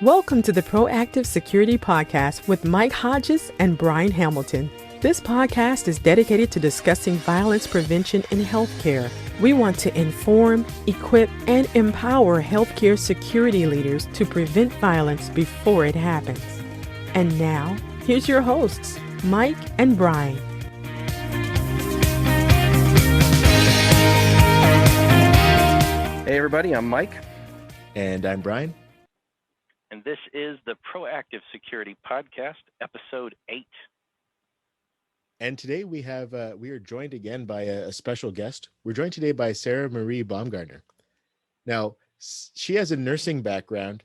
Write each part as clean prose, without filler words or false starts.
Welcome to the Proactive Security Podcast with Mike Hodges and Brine Hamilton. This podcast is dedicated to discussing violence prevention in healthcare. We want to inform, equip, and empower healthcare security leaders to prevent violence before it happens. And now, here's your hosts, Mike and Brine. Hey everybody, I'm Mike. And I'm Brine. And this is the Proactive Security Podcast, Episode 8. And today we are joined again by a special guest. We're joined today by Sarah-Marie Baumgartner. Now, she has a nursing background,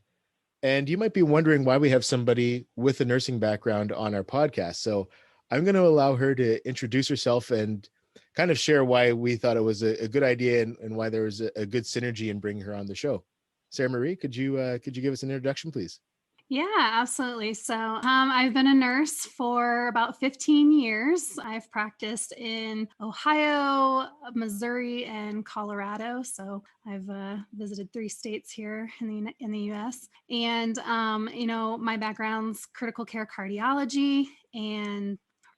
and you might be wondering why we have somebody with a nursing background on our podcast. So I'm going to allow her to introduce herself and kind of share why we thought it was a good idea and why there was a good synergy in bringing her on the show. Sarah-Marie, could you give us an introduction, please? Yeah, absolutely. So I've been a nurse for about 15 years. I've practiced in Ohio, Missouri, and Colorado. So I've visited 3 states here in the U.S. And, my background's critical care cardiology. And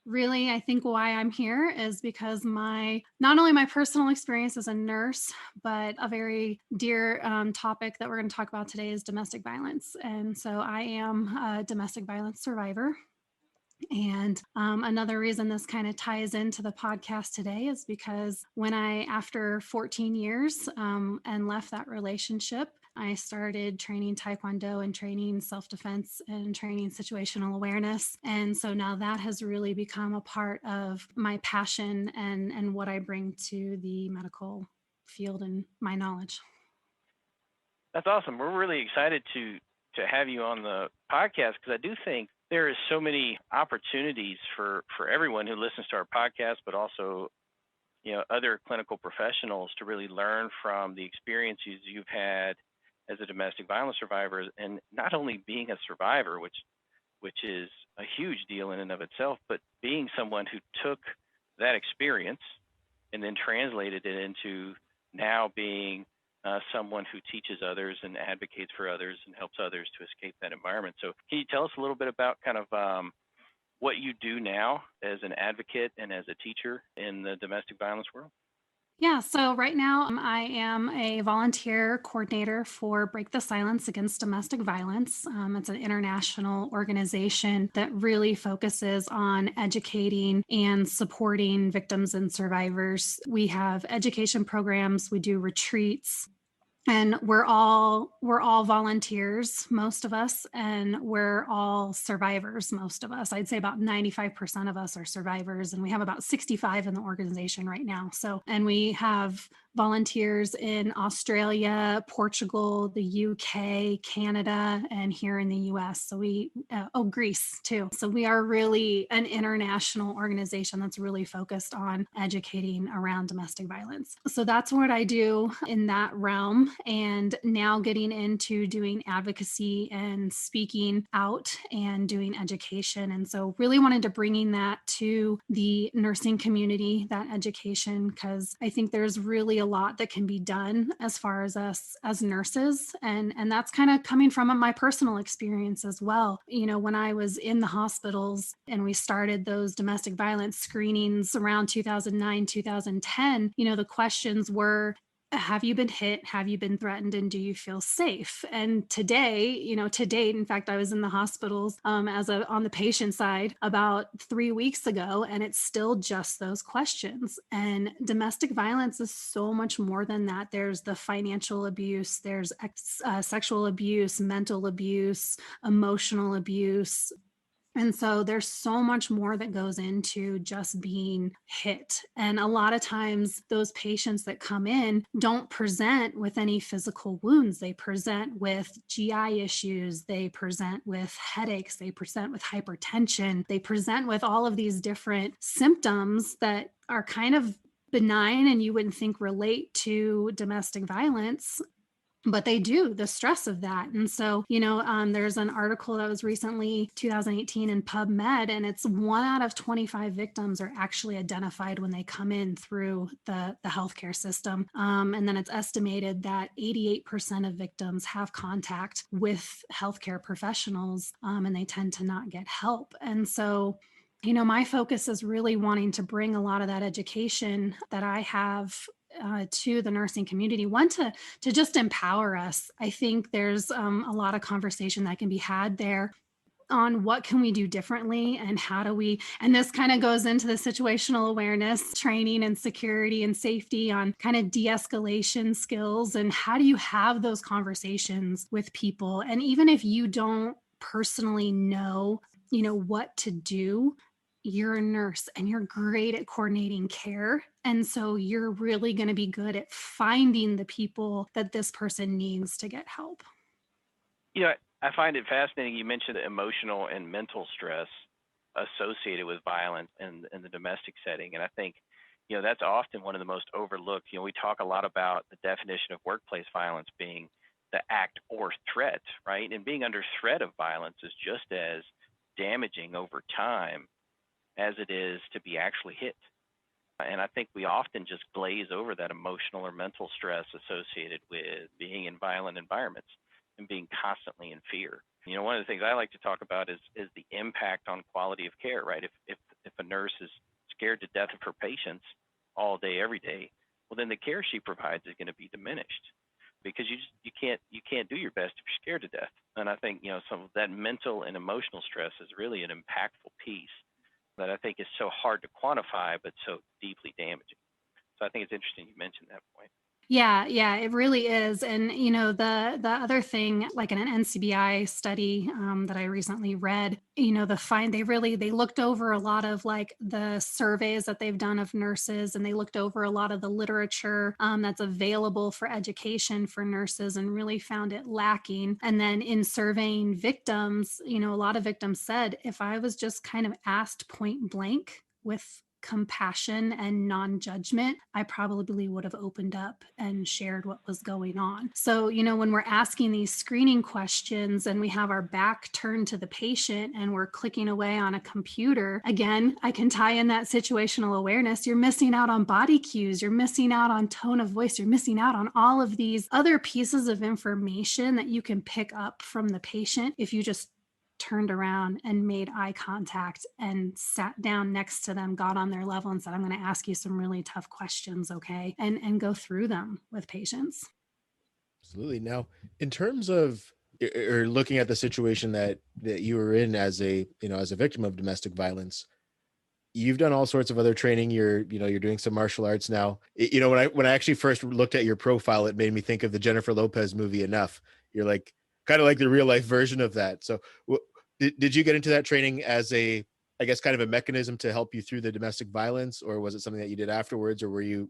really, I think why I'm here is because not only my personal experience as a nurse, but a very dear topic that we're going to talk about today is domestic violence. And so I am a domestic violence survivor. And another reason this kind of ties into the podcast today is because after 14 years and left that relationship, I started training Taekwondo and training self-defense and training situational awareness. And so now that has really become a part of my passion and what I bring to the medical field and my knowledge. That's awesome. We're really excited to have you on the podcast because I do think there is so many opportunities for everyone who listens to our podcast, but also other clinical professionals to really learn from the experiences you've had as a domestic violence survivor, and not only being a survivor, which is a huge deal in and of itself, but being someone who took that experience and then translated it into now being someone who teaches others and advocates for others and helps others to escape that environment. So can you tell us a little bit about kind of what you do now as an advocate and as a teacher in the domestic violence world? Yeah, so right now I am a volunteer coordinator for Break the Silence Against Domestic Violence. It's an international organization that really focuses on educating and supporting victims and survivors. We have education programs, we do retreats. And we're all volunteers, most of us, and we're all survivors, most of us. I'd say about 95% of us are survivors, and we have about 65 in the organization right now. And we have volunteers in Australia, Portugal, the UK, Canada, and here in the US. So Greece too. So we are really an international organization that's really focused on educating around domestic violence. So that's what I do in that realm. And now getting into doing advocacy and speaking out and doing education. And so really wanted to bringing that to the nursing community, that education, because I think there's really a lot that can be done as far as us as nurses. And that's kind of coming from my personal experience as well. When I was in the hospitals and we started those domestic violence screenings around 2009, 2010, the questions were, have you been hit? Have you been threatened? And do you feel safe? And today, to date, in fact, I was in the hospitals on the patient side about 3 weeks ago, and it's still just those questions. And domestic violence is so much more than that. There's the financial abuse, there's sexual abuse, mental abuse, emotional abuse. And so there's so much more that goes into just being hit. And a lot of times those patients that come in don't present with any physical wounds. They present with GI issues. They present with headaches. They present with hypertension. They present with all of these different symptoms that are kind of benign and you wouldn't think relate to domestic violence. but they do, the stress of that. And so, there's an article that was recently 2018 in PubMed, and it's 1 out of 25 victims are actually identified when they come in through the healthcare system. And then it's estimated that 88% of victims have contact with healthcare professionals, and they tend to not get help. And so, my focus is really wanting to bring a lot of that education that I have to the nursing community. One, to just empower us. I think there's a lot of conversation that can be had there on what can we do differently and how do we, and this kind of goes into the situational awareness training and security and safety on kind of de-escalation skills, and how do you have those conversations with people. And even if you don't personally know, what to do, you're a nurse and you're great at coordinating care. And so you're really going to be good at finding the people that this person needs to get help. I find it fascinating. You mentioned the emotional and mental stress associated with violence in the domestic setting. And I think, that's often one of the most overlooked. We talk a lot about the definition of workplace violence being the act or threat, right? And being under threat of violence is just as damaging over time as it is to be actually hit. And I think we often just glaze over that emotional or mental stress associated with being in violent environments and being constantly in fear. One of the things I like to talk about is the impact on quality of care, right? If a nurse is scared to death of her patients all day, every day, well, then the care she provides is going to be diminished, because you can't do your best if you're scared to death. And I think, some of that mental and emotional stress is really an impactful piece that I think is so hard to quantify, but so deeply damaging. So I think it's interesting you mentioned that point. Yeah, it really is. And, the other thing, like in an NCBI study that I recently read, they looked over a lot of like the surveys that they've done of nurses, and they looked over a lot of the literature that's available for education for nurses, and really found it lacking. And then in surveying victims, a lot of victims said, if I was just kind of asked point blank with compassion and non-judgment, I probably would have opened up and shared what was going on. So, when we're asking these screening questions and we have our back turned to the patient and we're clicking away on a computer, again, I can tie in that situational awareness. You're missing out on body cues. You're missing out on tone of voice. You're missing out on all of these other pieces of information that you can pick up from the patient if you just turned around and made eye contact and sat down next to them, got on their level and said, I'm going to ask you some really tough questions, okay? And go through them with patients. Absolutely. Now, in terms of or looking at the situation that you were in as a victim of domestic violence, you've done all sorts of other training. You're doing some martial arts now. When I actually first looked at your profile, it made me think of the Jennifer Lopez movie Enough. You're like kind of like the real life version of that. So did you get into that training as a, I guess, kind of a mechanism to help you through the domestic violence, or was it something that you did afterwards, or were you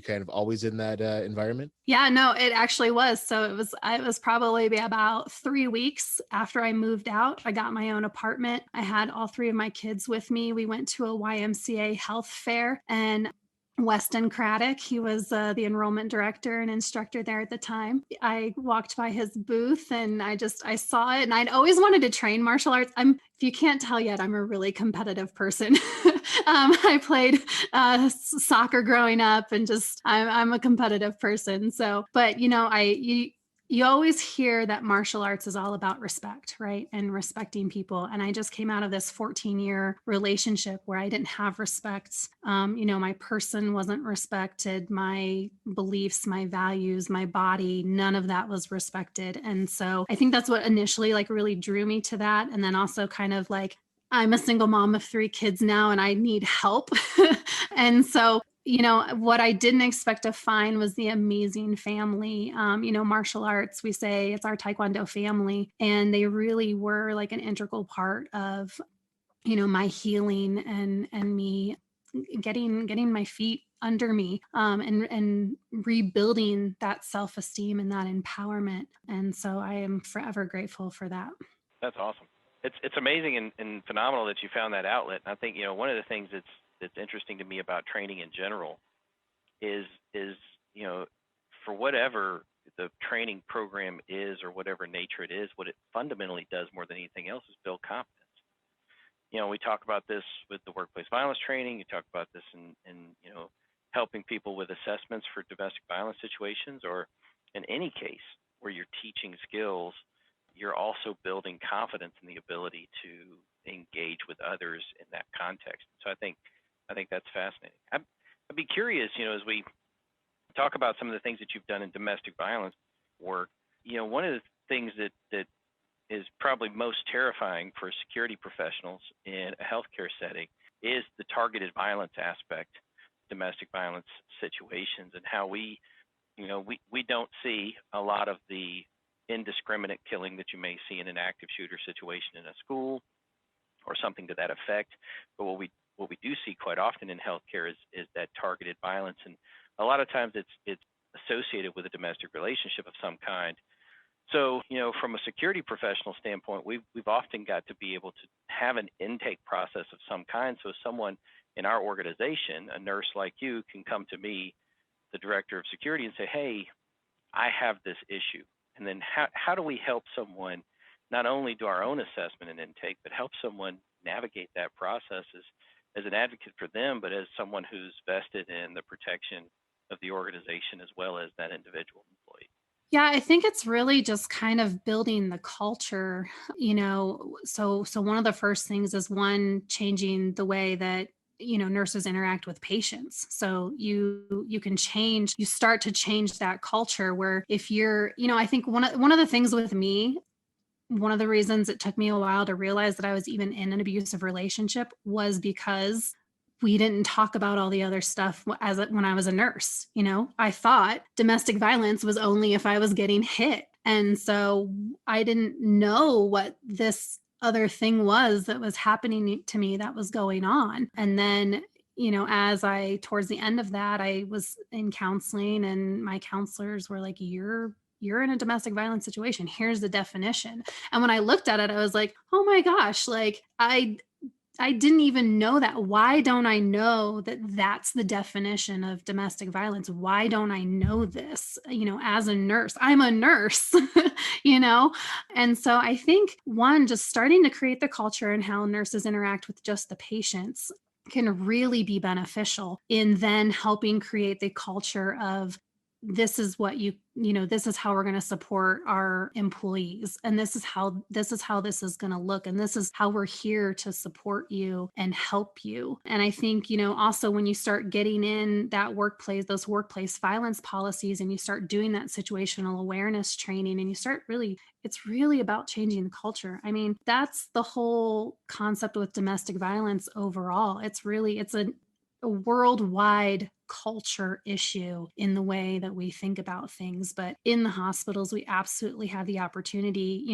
kind of always in that environment? Yeah, no, it actually was. So it was probably about 3 weeks after I moved out. I got my own apartment. I had all 3 of my kids with me. We went to a YMCA health fair, and Weston Craddock, he was the enrollment director and instructor there at the time. I walked by his booth and I saw it, and I'd always wanted to train martial arts. If you can't tell yet, I'm a really competitive person. I played soccer growing up, and I'm a competitive person. So, but you always hear that martial arts is all about respect, right? And respecting people. And I just came out of this 14-year relationship where I didn't have respect. My person wasn't respected, my beliefs, my values, my body, none of that was respected. And so I think that's what initially really drew me to that. And then also kind of I'm a single mom of 3 kids now, and I need help. And so what I didn't expect to find was the amazing family. Martial arts, we say it's our Taekwondo family, and they really were an integral part of, my healing and me getting my feet under me, and rebuilding that self-esteem and that empowerment. And so I am forever grateful for that. That's awesome. It's amazing and phenomenal that you found that outlet. And I think, one of the things that's interesting to me about training in general is for whatever the training program is, or whatever nature it is, what it fundamentally does more than anything else is build confidence. We talk about this with the workplace violence training. You talk about this in helping people with assessments for domestic violence situations, or in any case where you're teaching skills, you're also building confidence in the ability to engage with others in that context. So I think that's fascinating. I'd be curious, as we talk about some of the things that you've done in domestic violence work, one of the things that is probably most terrifying for security professionals in a healthcare setting is the targeted violence aspect, domestic violence situations, and how we don't see a lot of the indiscriminate killing that you may see in an active shooter situation in a school or something to that effect. But what we do see quite often in healthcare is that targeted violence, and a lot of times it's associated with a domestic relationship of some kind. So, from a security professional standpoint, we've often got to be able to have an intake process of some kind. So someone in our organization, a nurse like you, can come to me, the director of security, and say, hey, I have this issue. And then how do we help someone not only do our own assessment and intake, but help someone navigate that process as an advocate for them, but as someone who's vested in the protection of the organization as well as that individual employee? Yeah, I think it's really just kind of building the culture, so one of the first things is, one, changing the way that nurses interact with patients. So you start to change that culture where, if you're, I think one of the things with me, one of the reasons it took me a while to realize that I was even in an abusive relationship was because we didn't talk about all the other stuff when I was a nurse. I thought domestic violence was only if I was getting hit. And so I didn't know what this other thing was that was happening to me, that was going on. And then, towards the end of that, I was in counseling, and my counselors were like, you're in a domestic violence situation. Here's the definition. And when I looked at it, I was like, oh my gosh, like I didn't even know that. Why don't I know that that's the definition of domestic violence? Why don't I know this? As a nurse, I'm a nurse, And so I think, one, just starting to create the culture and how nurses interact with just the patients can really be beneficial in then helping create the culture of, this is what this is how we're going to support our employees, and this is how this is going to look, and this is how we're here to support you and help you. And I think, also when you start getting in that workplace, those workplace violence policies, and you start doing that situational awareness training, and it's really about changing the culture. I mean, that's the whole concept with domestic violence overall. It's a worldwide culture issue in the way that we think about things. But in the hospitals, we absolutely have the opportunity.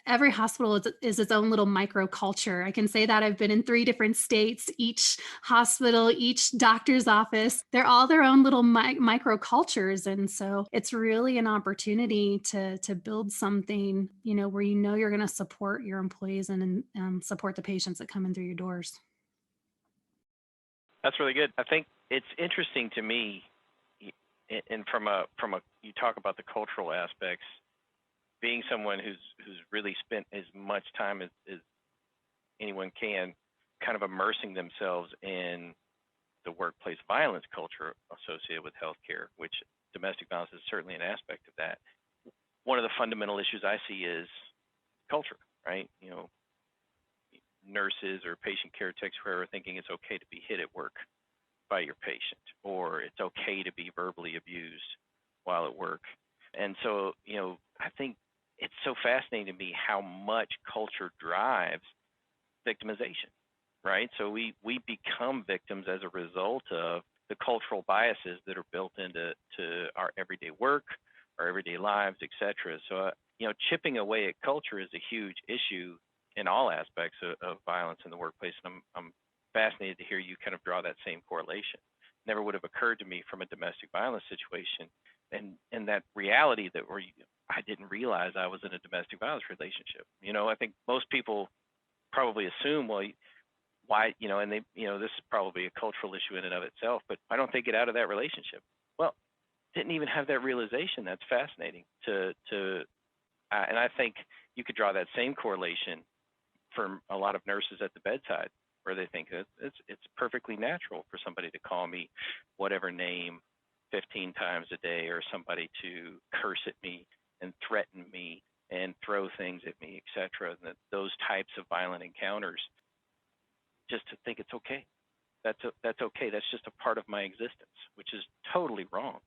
Every hospital is its own little micro culture. I can say that I've been in 3 different states. Each hospital, each doctor's office, they're all their own little micro cultures. And so it's really an opportunity to build something, where you're going to support your employees and support the patients that come in through your doors. That's really good. I think it's interesting to me, and from a you talk about the cultural aspects, being someone who's really spent as much time as anyone can, kind of immersing themselves in the workplace violence culture associated with healthcare, which domestic violence is certainly an aspect of that. One of the fundamental issues I see is culture, right? Nurses or patient care techs who are thinking it's okay to be hit at work by your patient, or it's okay to be verbally abused while at work. And so, I think it's so fascinating to me how much culture drives victimization, right? So we become victims as a result of the cultural biases that are built into our everyday work, our everyday lives, et cetera. So, chipping away at culture is a huge issue in all aspects of violence in the workplace. And I'm fascinated to hear you kind of draw that same correlation. Never would have occurred to me from a domestic violence situation, and that reality that I didn't realize I was in a domestic violence relationship. I think most people probably assume, well, why, and they, this is probably a cultural issue in and of itself, but why don't they get out of that relationship? Well, didn't even have that realization. That's fascinating and I think you could draw that same correlation from a lot of nurses at the bedside, where they think it's perfectly natural for somebody to call me whatever name 15 times a day, or somebody to curse at me and threaten me and throw things at me, etc. And those types of violent encounters, just to think it's okay. That's okay. That's just a part of my existence, which is totally wrong.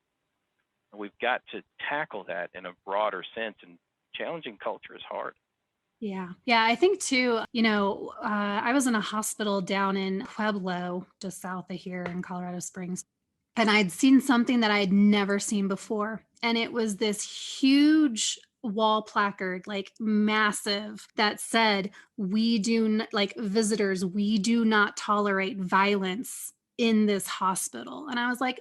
And we've got to tackle that in a broader sense, and challenging culture is hard. Yeah. Yeah. I think too, I was in a hospital down in Pueblo, just south of here in Colorado Springs. And I'd seen something that I had never seen before. And it was this huge wall placard, like massive, that said, visitors, we do not tolerate violence in this hospital. And I was like,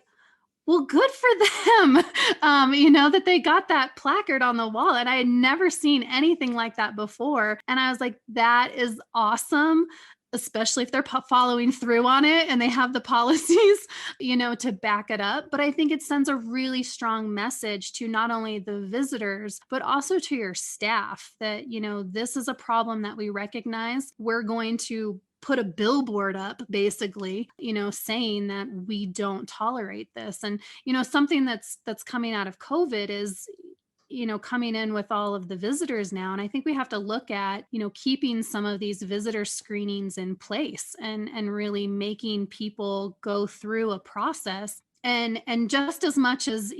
well, good for them, that they got that placard on the wall. And I had never seen anything like that before. And I was like, that is awesome, especially if they're following through on it and they have the policies, to back it up. But I think it sends a really strong message to not only the visitors, but also to your staff that, this is a problem that we recognize. We're going to put a billboard up, basically, saying that we don't tolerate this. And, something that's coming out of COVID is, coming in with all of the visitors now. And I think we have to look at, keeping some of these visitor screenings in place and really making people go through a process. And just as much as,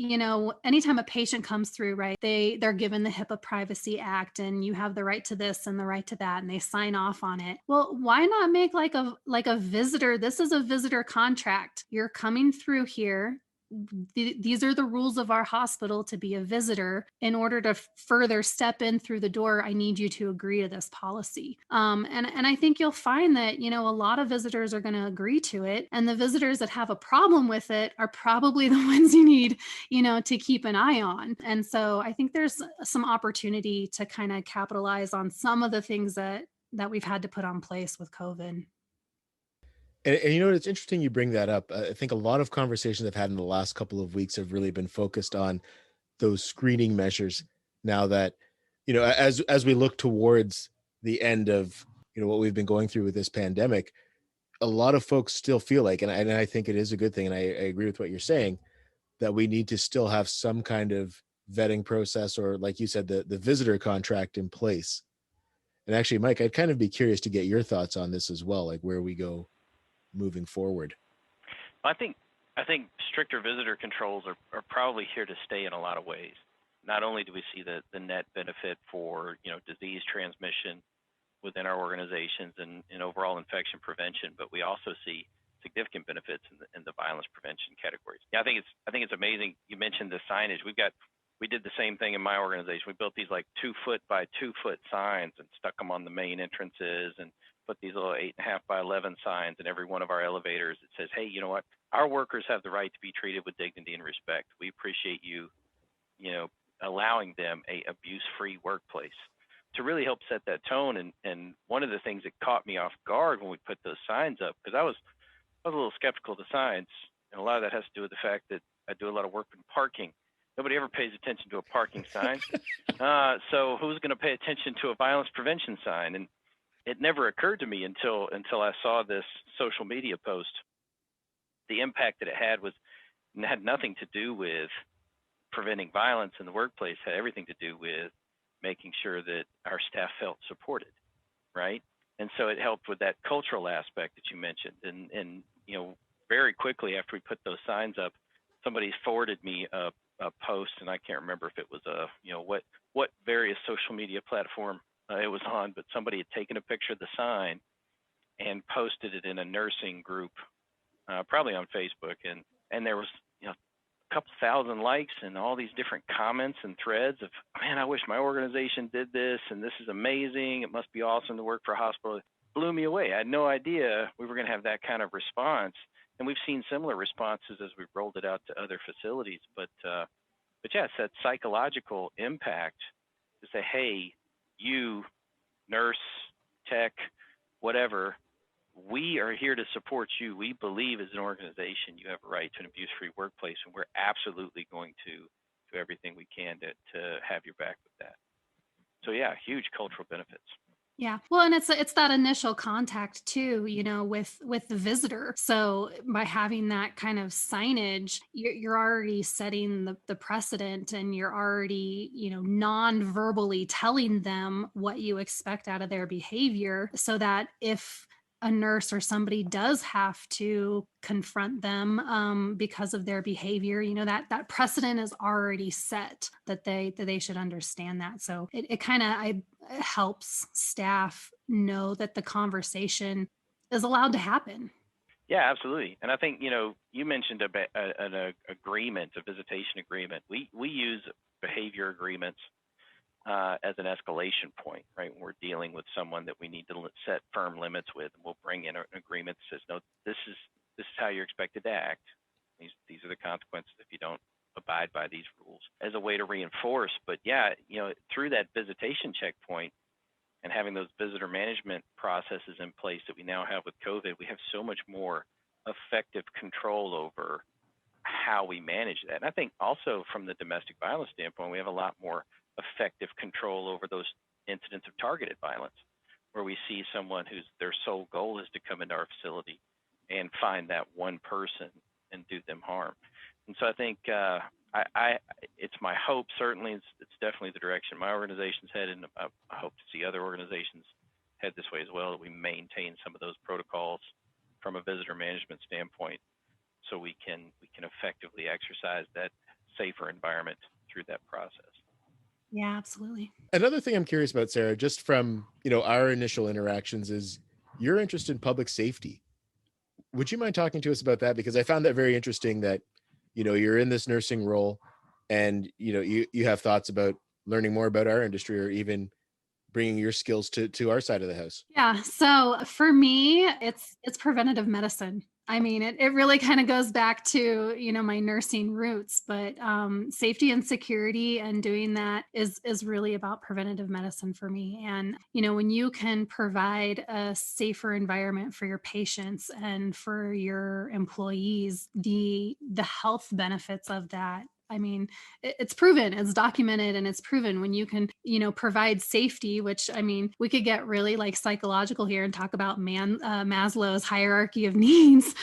anytime a patient comes through, right, they're given the HIPAA Privacy Act, and you have the right to this and the right to that, and they sign off on it. Well, why not make like a visitor? This is a visitor contract. You're coming through here. These are the rules of our hospital to be a visitor. In order to further step in through the door, I need you to agree to this policy. And I think you'll find that, a lot of visitors are going to agree to it. And the visitors that have a problem with it are probably the ones you need, to keep an eye on. And so I think there's some opportunity to kind of capitalize on some of the things that we've had to put on place with COVID. And it's interesting you bring that up. I think a lot of conversations I've had in the last couple of weeks have really been focused on those screening measures. Now that, as we look towards the end of, what we've been going through with this pandemic, a lot of folks still feel like, and I think it is a good thing, and I agree with what you're saying, that we need to still have some kind of vetting process, or like you said, the visitor contract in place. And actually, Mike, I'd kind of be curious to get your thoughts on this as well, like where we go moving forward. I think stricter visitor controls are probably here to stay in a lot of ways. Not only do we see the net benefit for disease transmission within our organizations and overall infection prevention, but we also see significant benefits in the violence prevention categories. Yeah, I think it's amazing. You mentioned the signage. We did the same thing in my organization. We built these like 2 foot by 2 foot signs and stuck them on the main entrances, and put these little 8.5 by 11 signs in every one of our elevators. It says, hey, you know what? Our workers have the right to be treated with dignity and respect. We appreciate you, allowing them a abuse-free workplace, to really help set that tone. And one of the things that caught me off guard when we put those signs up, because I was a little skeptical of the signs, and a lot of that has to do with the fact that I do a lot of work in parking. Nobody ever pays attention to a parking sign. So who's going to pay attention to a violence prevention sign? And it never occurred to me until I saw this social media post. The impact that it had had nothing to do with preventing violence in the workplace. It had everything to do with making sure that our staff felt supported, right? And so it helped with that cultural aspect that you mentioned. And very quickly after we put those signs up, somebody forwarded me a post, and I can't remember if it was what various social media platform it was on, but somebody had taken a picture of the sign and posted it in a nursing group, probably on Facebook, and there was a couple thousand likes and all these different comments and threads of, man, I wish my organization did this, and this is amazing. It must be awesome to work for a hospital. It blew me away. I had no idea we were going to have that kind of response, and we've seen similar responses as we've rolled it out to other facilities. But yeah, it's that psychological impact to say, hey, you, nurse, tech, whatever, we are here to support you. We believe as an organization you have a right to an abuse-free workplace, and we're absolutely going to do everything we can to have your back with that. So yeah, huge cultural benefits. Yeah. Well, and it's that initial contact too, with the visitor. So by having that kind of signage, you're already setting the precedent, and you're already, non-verbally telling them what you expect out of their behavior, so that if a nurse or somebody does have to confront them because of their behavior, that precedent is already set, that they should understand that. So it kind of helps staff know that the conversation is allowed to happen. Yeah, absolutely. And I think, you mentioned an agreement, a visitation agreement. We use behavior agreements as an escalation point, right? When we're dealing with someone that we need to set firm limits with, we'll bring in an agreement that says, no, this is how you're expected to act. These are the consequences if you don't abide by these rules, as a way to reinforce. But yeah, through that visitation checkpoint and having those visitor management processes in place that we now have with COVID, we have so much more effective control over how we manage that. And I think also from the domestic violence standpoint, we have a lot more effective control over those incidents of targeted violence, where we see someone whose their sole goal is to come into our facility and find that one person and do them harm. And so I think it's my hope, certainly it's definitely the direction my organization's headed, and I hope to see other organizations head this way as well, that we maintain some of those protocols from a visitor management standpoint, so we can effectively exercise that safer environment through that process. Yeah, absolutely. Another thing I'm curious about, Sarah, just from our initial interactions, is your interest in public safety. Would you mind talking to us about that? Because I found that very interesting that you're in this nursing role, and you have thoughts about learning more about our industry, or even bringing your skills to our side of the house. Yeah. So for me, it's preventative medicine. I mean, it really kind of goes back to, my nursing roots, but safety and security and doing that is really about preventative medicine for me. And, when you can provide a safer environment for your patients and for your employees, the health benefits of that, I mean, it's proven, it's documented, and it's proven when you can, provide safety, which, I mean, we could get really like psychological here and talk about Maslow's hierarchy of needs.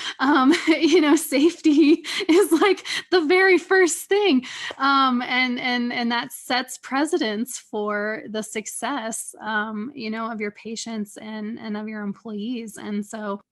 Safety is like the very first thing. And that sets precedence for the success, of your patients and of your employees. And so,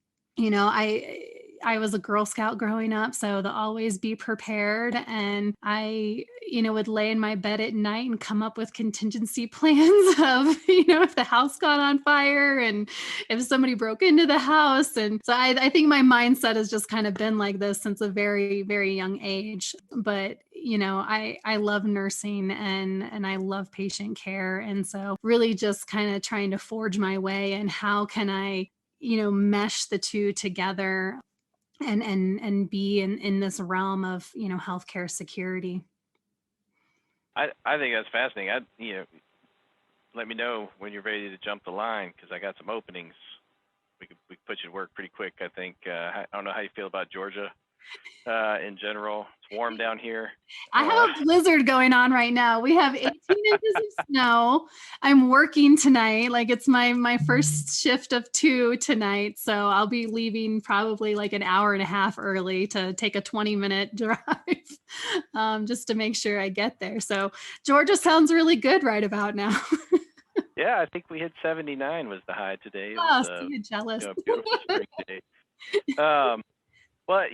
I was a Girl Scout growing up, so to always be prepared. And I, would lay in my bed at night and come up with contingency plans of, if the house got on fire and if somebody broke into the house. And so I think my mindset has just kind of been like this since a very, very young age. But, I love nursing and I love patient care. And so really just kind of trying to forge my way, and how can I, mesh the two together and be in this realm of, healthcare security. I think that's fascinating. Let me know when you're ready to jump the line, because I got some openings. We could put you to work pretty quick. I think I don't know how you feel about Georgia in general. It's warm down here. I have a blizzard going on right now. We have 18 inches of snow. I'm working tonight. Like, it's my first shift of 2 tonight. So I'll be leaving probably like an hour and a half early to take a 20-minute drive just to make sure I get there. So Georgia sounds really good right about now. Yeah, I think we hit 79 was the high today. It Oh, was, so you're jealous. a beautiful spring day. Well,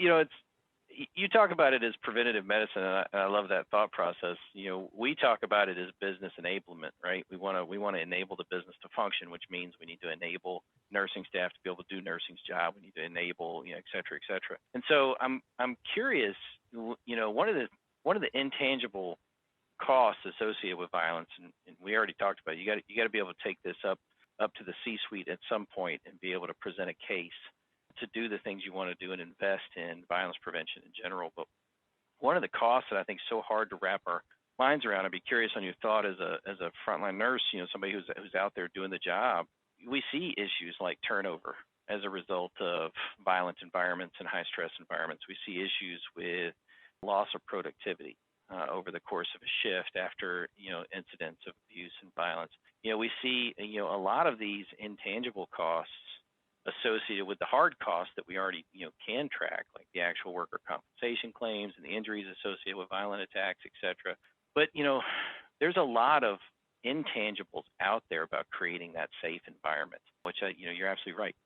you talk about it as preventative medicine, and I love that thought process. We talk about it as business enablement, right? We want to enable the business to function, which means we need to enable nursing staff to be able to do nursing's job. We need to enable, et cetera, et cetera. And so I'm curious. One of the intangible costs associated with violence, and we already talked about it, you got to be able to take this up to the C-suite at some point and be able to present a case to do the things you want to do and invest in violence prevention in general. But one of the costs that I think is so hard to wrap our minds around, I'd be curious on your thought as a frontline nurse, somebody who's out there doing the job. We see issues like turnover, as a result of violent environments and high stress environments. We see issues with loss of productivity over the course of a shift after, incidents of abuse and violence. We see, a lot of these intangible costs associated with the hard costs that we already, can track, like the actual worker compensation claims and the injuries associated with violent attacks, et cetera. But, there's a lot of intangibles out there about creating that safe environment, which, you're absolutely right.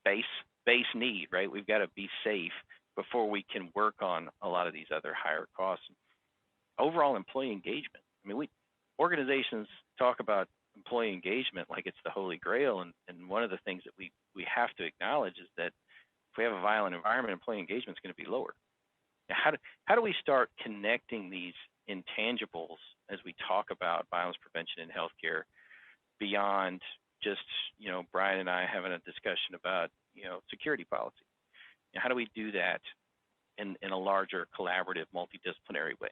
Base need, right? We've got to be safe before we can work on a lot of these other higher costs. Overall employee engagement. I mean, organizations talk about employee engagement like it's the holy grail, and one of the things that we have to acknowledge is that if we have a violent environment, employee engagement is going to be lower. Now, how do we start connecting these intangibles as we talk about violence prevention in healthcare beyond just, Brian and I having a discussion about, security policy? How do we do that in a larger collaborative, multidisciplinary way?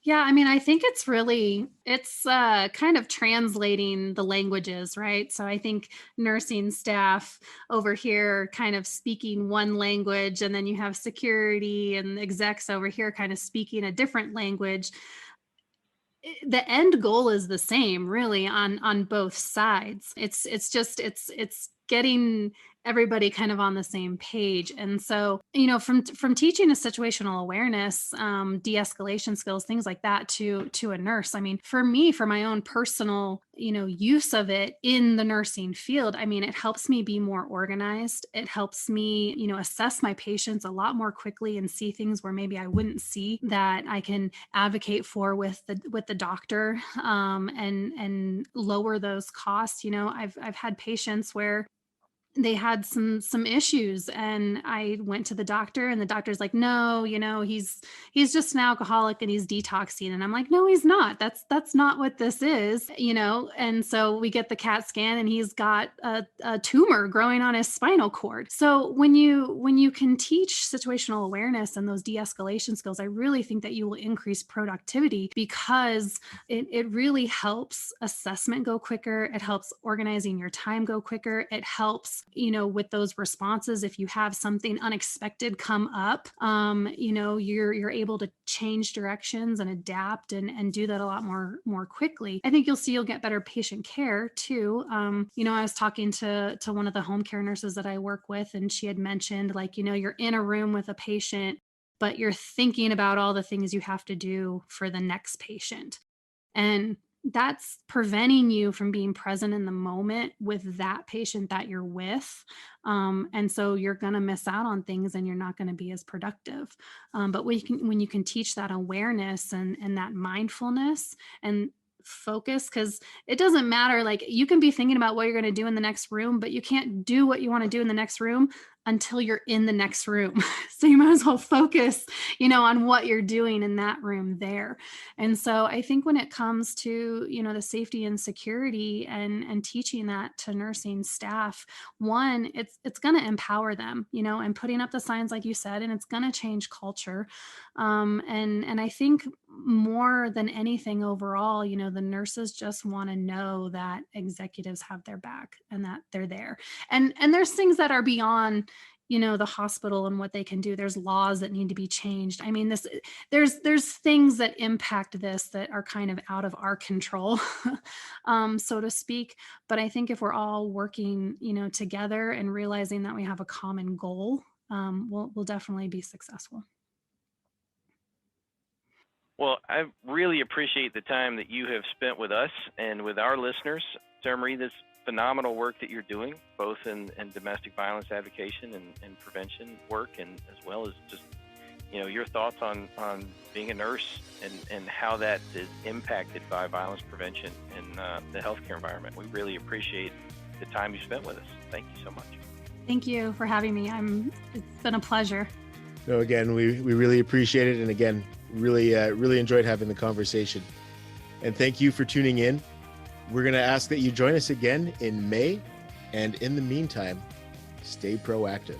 Yeah, I mean, I think it's kind of translating the languages, right? So I think nursing staff over here kind of speaking one language, and then you have security and execs over here kind of speaking a different language. The end goal is the same, really, on both sides. It's just getting everybody kind of on the same page. And so, from teaching a situational awareness, de-escalation skills, things like that to a nurse, I mean, for me, for my own personal, use of it in the nursing field, I mean, it helps me be more organized. It helps me, assess my patients a lot more quickly and see things where maybe I wouldn't see, that I can advocate for with the doctor, and lower those costs. I've had patients where they had some issues, and I went to the doctor, and the doctor's like, no, he's just an alcoholic and he's detoxing. And I'm like, no, he's not. That's not what this is, And so we get the CAT scan, and he's got a tumor growing on his spinal cord. So when you can teach situational awareness and those de-escalation skills, I really think that you will increase productivity, because it really helps assessment go quicker. It helps organizing your time go quicker. It helps, with those responses. If you have something unexpected come up, you're able to change directions and adapt and do that a lot more quickly. I think you'll get better patient care too. I was talking to one of the home care nurses that I work with, and she had mentioned, like, you're in a room with a patient, but you're thinking about all the things you have to do for the next patient. And that's preventing you from being present in the moment with that patient that you're with. And so you're going to miss out on things, and you're not going to be as productive. But when you can teach that awareness and that mindfulness and focus, because it doesn't matter, like, you can be thinking about what you're going to do in the next room, but you can't do what you want to do in the next room until you're in the next room. So you might as well focus, on what you're doing in that room there. And so I think when it comes to, the safety and security and teaching that to nursing staff, one, it's going to empower them, and putting up the signs, like you said, and it's going to change culture. And I think more than anything overall, the nurses just want to know that executives have their back and that they're there. And there's things that are beyond, the hospital and what they can do. There's laws that need to be changed. I mean, there's things that impact this that are kind of out of our control, so to speak. But I think if we're all working, together and realizing that we have a common goal, we'll definitely be successful. Well, I really appreciate the time that you have spent with us and with our listeners. Sarah-Marie, this phenomenal work that you're doing, both in domestic violence advocacy and prevention work, and as well as just, your thoughts on being a nurse and how that is impacted by violence prevention in the healthcare environment. We really appreciate the time you spent with us. Thank you so much. Thank you for having me. It's been a pleasure. No, again, we really appreciate it. And again, really enjoyed having the conversation. And thank you for tuning in. We're going to ask that you join us again in May. And in the meantime, stay proactive.